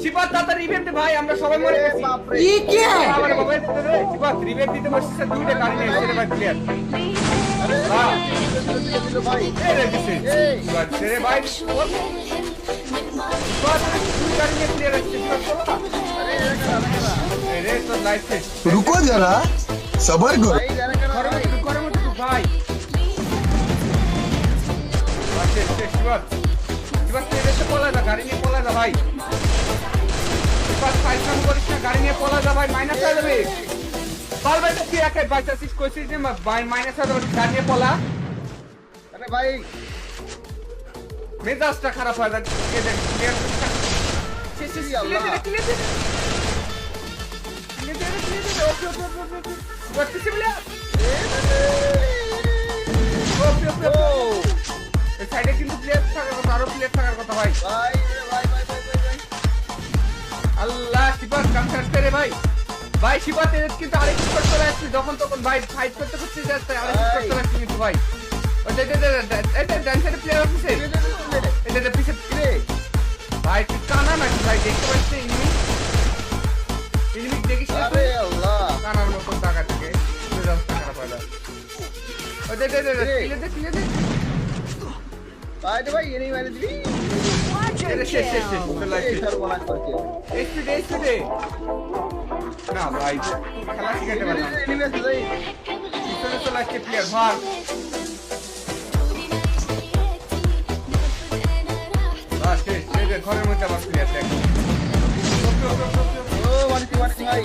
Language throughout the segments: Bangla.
শিবাত তাড়াতাড়ি রিভাইভ দে ভাই, আমরা সবাই মরে গেছি। ये क्या है আমার বাবা শিবাত রিভাইভ দিতে বসছিস, দুইটা গাড়ি নিয়ে এসে ভাই প্লেয়ার। ভাই এই রে দিছে শিবাত রে ভাই, শিবাত দুই গাড়ি নিয়ে প্লেয়ার আসছে শিবাত চলো। এই রে তো লাইফ শেষ। रुको जरा सबर करो ভাই ঘরের মধ্যে ঢুক ভাই। শেষ শেষ শিবাত, শিবাত তুই এসে পলা যা, গাড়ি নিয়ে পলা যা ভাই। শিবাত ফাইট করিস না, গাড়ি নিয়ে পলা যা ভাই, মাইনাস হয়ে যাবে। পাল ভাই তো তুই একাই বাইচাছিস, কইছিস যে মাইনাস হয়ে যাবে, গাড়ি নিয়ে পলা। আরে ভাই মেজাজটা খারাপ হয়ে যাচ্ছে। শেষ শেষ আল্লাহ। ক্লিয়ার দে। ওকে ওকে ওকে ওকে করতেছি বলে ওকে ওকে ও এই সাইডে কিন্তু প্লেয়ার থাকার কথা, আরো প্লেয়ার থাকার কথা ভাই। ভাই ভাই ভাই ভাই আল্লাহ শিবাত কামসার রে ভাই। ভাই শিবাত এর কিন্তু আরেক স্পট চলে আসছে, যখন তখন ভাই ফাইট করতে করতে যাচ্ছে, আরেক স্পট চলে আসছে কিন্তু ভাই। ওই যে এটা ডান সাইডে প্লেয়ার আছে, এটা পিছে রে ভাই তুই কানা নাকি ভাই, দেখতে পাচ্ছিস এনিমি এনিমি দেখিস না আরে তুই? আল্লাহ কানার মতো টাকা থেকে মেজাজটা খারাপ হয় না। ওই দে ক্লিয়ার দে ভাই রে ভাই এনি মারি দিবি শেষ শেষ শেষ চলে এই আসছে। সর্বনাশ করছে এইচপি না ভাই, খেলা শিখাতে পারলাম না। এনিমি আছে ভাই পিছনে চলে আসছে প্লেয়ার ভার। শেষ শেষ ঘরের মধ্যে আবার প্লেয়ার দেখ। ও মারছি ভাই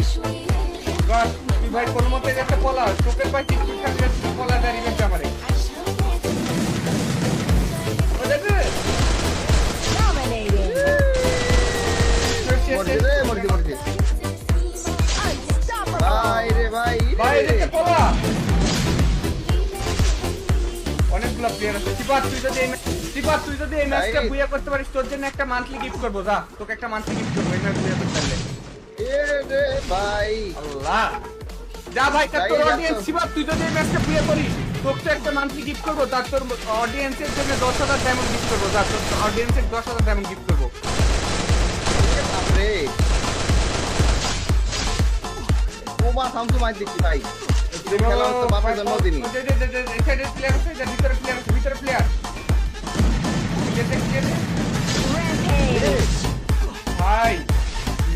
বাস তুই ভাই কোনো মতে একটা পলা চোখের পাই টিকটুক থাকলে পলা দাঁড়িয়ে গেছে আমারে। ও দেখ রে। শেষ, শেষ, মরছে শেষ। রে মরছে ভাই রে ভাই ভাই এদিকে পলা। অনেকগুলো প্লেয়ার আছে। সিপাত তুই যদি এই ম্যাচটা বুয়া করতে পারিস, তোর জন্য একটা মান্থলি গিফট করবো। যা তোকে একটা মান্থলি গিফট করবো এই ম্যাচ বুয়া করতে পারলে। এ রে ভাই আল্লাহ যা ভাই, তোর অডিয়েন্স সিপাত তুই যদি এই ম্যাচটা বুয়া করিস, তোকে তো একটা মান্থলি গিফট করবো। তার তোর অডিয়েন্সের জন্য 10,000 ডায়মন্ড গিফট করবো। যা তোর অডিয়েন্সের 10,000 ডায়মন্ড গিফট করবো। বাপরে ওমা সামসু মার দিচ্ছি ভাই খেলা হচ্ছে বাপের জন্মদিনই ভিতরে প্লেয়ার আছে, ভিতরে প্লেয়ার ভাই।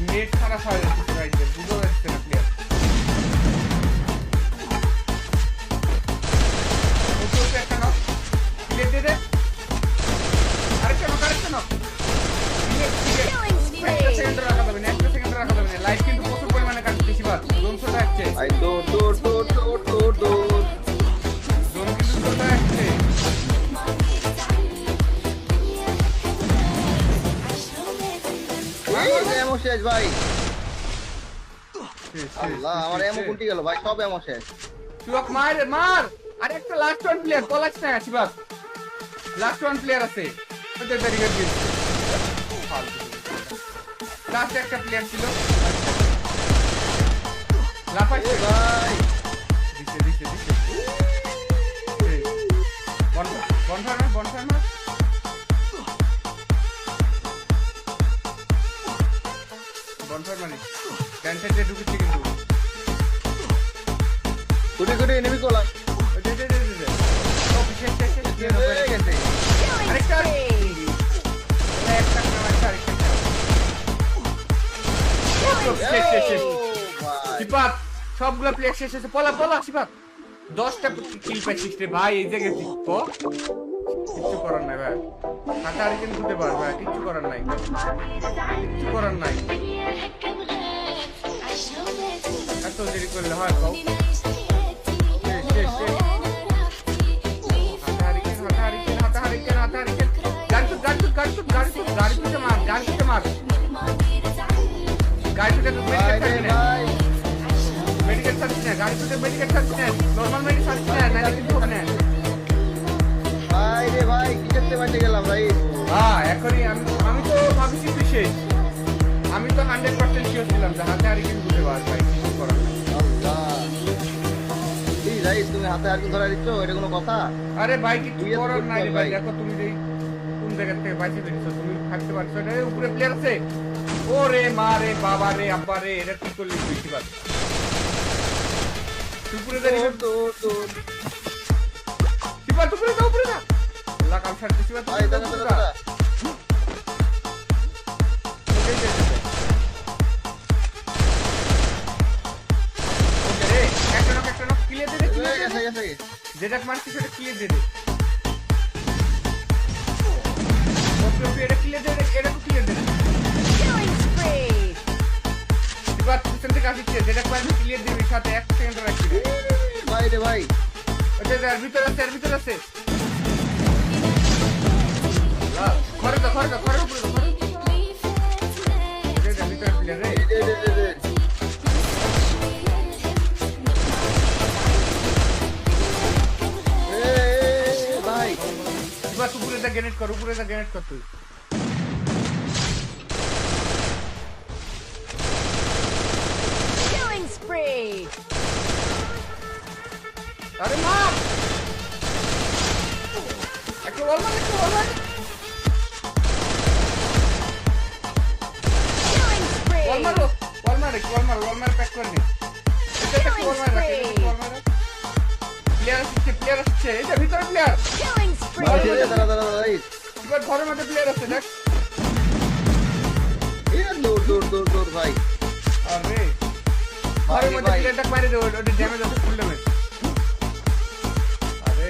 নেট খারাপ হয়ে যাচ্ছে ভাই, বুঝতে পারছে না প্লেয়ার। একটা নক প্লেয়ার দিয়ে দে, আরেকটা নক একটা সেকেন্ড রাখা যাবে না, একটা সেকেন্ড রাখা যাবে না। লাইফ কিন্তু প্রচুর পরিমাণে কাটছে শিবাত, জোন ছোটা আসছে, ভাই দৌড় জোন কিন্তু ছোটা আসছে। এমো শেষ ভাই আল্লাহ আমার এমো কুলটি গেল ভাই সব এমো শেষ তুই মার আরে একটা লাস্ট ওয়ান প্লেয়ার পলাশ না শিবাত, লাস্ট ওয়ান প্লেয়ার আছে ওদের ব্যারিকেড দিন। লাস্ট একটা প্লেয়ার ছিল লাফাইছে ভাই দিছে বনফায়ার না বনফায়ার মানে ডান সাইডে ঢুকেছে কিন্তু কুটি এনিমি কোলা গেছে সবগুলো প্লেয়ার শেষ হয়েছে। পলা শিপাত 10টা কিল পাইছিস রে ভাই, এই জায়গায় জিতবো। কিচ্ছু করার নাই ভাই, হাতাহারি কিন্তু দিতে পার ভাই, কিচ্ছু করার নাই। এত দেরি করলে হয় কও? ভাই রে ভাই কি করতে বাঁচে গেলাম ভাই এখনই আমি তো ভাবছি বিশেষ, আমি তো 100% শিওর ছিলাম যে হাতে হারি কিন্তু বুঝতে পার ভাই, কিছু করার নাই। এই ভাই তুমি হাতে আর কি ধরে দিচ্ছ এটা কোনো কথা আরে ভাই কিছু তুই এত করার নাই রে করতে ভাই, ভাই। দেখো তুমি কোন জায়গা থেকে বাইসে বেরিয়েছো, তুমি থাকতে পারছো না। উপরে প্লেয়ার আছে, ওরে মা রে বাবা রে আব্বা রে এটা কি করলি তুই শিবাত উপরে দাঁড়িয়ে শিবাত উপরে না আল্লাহ কাম ছাড়তে শিবাত ভাই দাঁড়া দাঁড়া গেছে যেটা মারছি সেটা ক্লিয়ার দে দে ওকে এটা ক্লিয়ার দে এটা ক্লিয়ার দে Killing spree! এবার পিছন থেকে আসছে যেটা মারছি ক্লিয়ার দিবি সাথে 1 সেকেন্ড রাখবি ভাই রে ভাই ওটা এর ভিতর আছে ঘরে উপরে এটা ভিতরে ক্লিয়ার রে ভাই এবার উপরে দা গ্রেনেড কর তুই Killing spree! আরে মা একটু বল Killing spree! ওয়ালমার প্যাক করে নে এটা কি ওয়ালমার প্লেয়ার আসছে এটা ভিতরে প্লেয়ার Killing ভাই spree! দাঁড়া ভাই এবার ঘরের মধ্যে প্লেয়ার আছে দেখ দূর ভাই আরে ঘরের মধ্যে প্লেয়ারটা মারি দে ওটা ড্যামেজ আছে ফুল ড্যামেজ আরে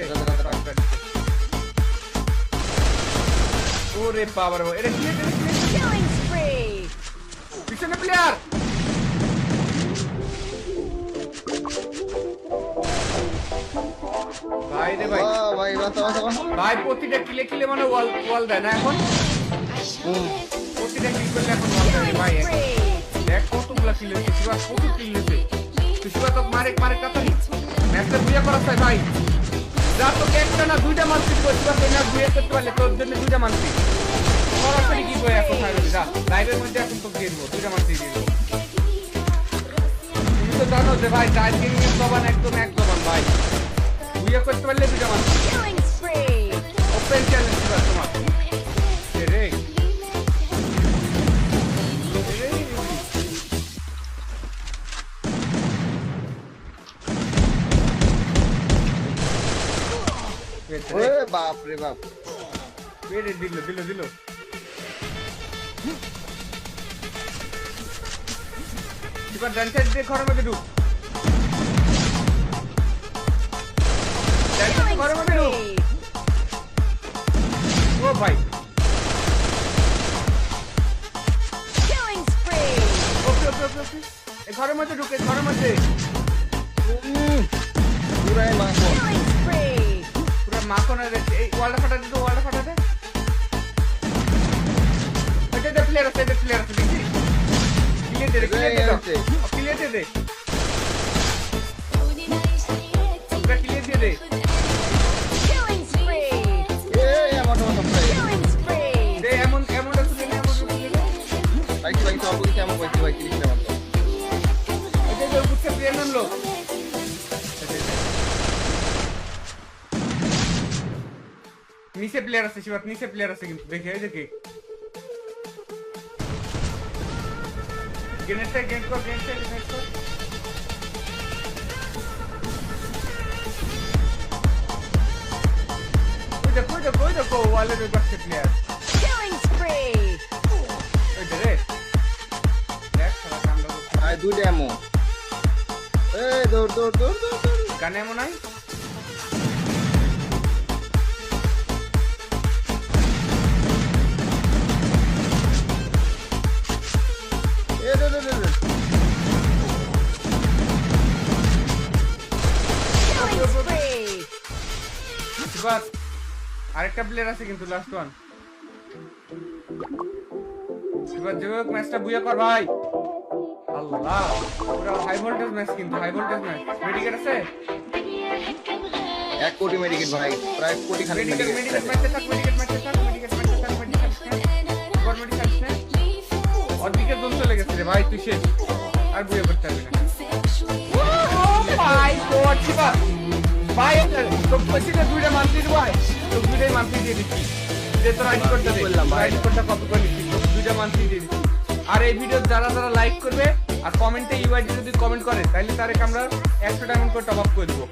ওরে বাবা রে এটা কি Killing spree! পিছনে প্লেয়ার ভাই রে ভাই ভাই বাঁচা ভাই প্রতিটা কিলে মানে ওয়াল দেয় না এখন প্রতিটা কিল করলে এখন ওয়াল দেয় ভাই Killing spree! দেখ কতগুলা কিল হয়েছে শিবা কত কিল হয়েছে তুই শিবা তো মারে কাতারি ম্যাচটা বুঝে করা চাই ভাই যা তোকে একটা না দুইটা মানসি দিব শিবা তুই না বুঝে করতে পারলে তোর জন্য দুইটা মানসি সরাসরি কি করে এখন খাই যা লাইভের মধ্যে এখন তোকে দিয়ে দেবো দুইটা মানসি দিয়ে দেবো তুমি তো জানো যে ভাই চার গেমিং এর জবান একদম ভাই বুঝে করতে পারলে দুইটা মানসি Killing spree! Open challenge Shiva তোমার রে ওরে বাপ রে বাপ পেরে দিল এবার ডান সাইড দিয়ে ঘরের মধ্যে ঢুক Killing ঘরের মধ্যে ঢুক spree! ও ভাই Killing spree! ওকে এই ঘরের মধ্যে ঢুকে ঘরের মধ্যে পুরাই মাংস Killing spree! পুরো মাখন রেখে এই ওয়ালটা ফাটাতে এটা প্লেয়ার আছে দেখি ক্লিয়ার দে Killing spree! আমার ভাই Killing spree! দে এমন আছে ভাই সব কিছু আমার ভাই কি লিখলাম এটা যে বুঝতে প্লেয়ার নামলো নিচে প্লেয়ার আছে শিবাত নিচে প্লেয়ার আছে কিন্তু দেখে এই দেখে গ্রেনেডটা গেট কর ওই দেখো ওয়ালের ওই পাশে প্লেয়ার Killing spree! ওই রে দেখ সারা কাণ্ড ভাই দুইটা এমন দৌড় গানে এমন নাই Killing spree! এবার আরেকটা প্লেয়ার আছে কিন্তু লাস্ট ওয়ান এবার যে ম্যাচটা বুয়া কর ভাই আল্লাহ পুরো হাই ভোল্টেজ ম্যাচ কিন্তু হাই ভোল্টেজ ম্যাচ মেডিকেট আছে 1 কোটি মেডিকেট ভাই প্রায় কোটি খালি মেডিকেট মেডিকেট ম্যাচে থাক অদিকে দোন চলে গেছে রে ভাই তুই শেষ আর বুয়া করতে পারবি না ও ভাই গড শিবা ভাই তো পছিটা দুইটা মান্থলি দিব ভাই তো দুইটাই মান্থলি দিয়ে দিচ্ছি যে তোর আইডি কোডটা দে বললাম ভাই। আইডি কোডটা কপি করে নিচ্ছি দুইটা মান্থলি দিয়ে দিচ্ছি আর এই ভিডিও যারা যারা লাইক করবে আর কমেন্টে ইউআইডি যদি কমেন্ট করে তাহলে তারেক আমরা 100 ডায়মন্ড করে টপ আপ করে দেবো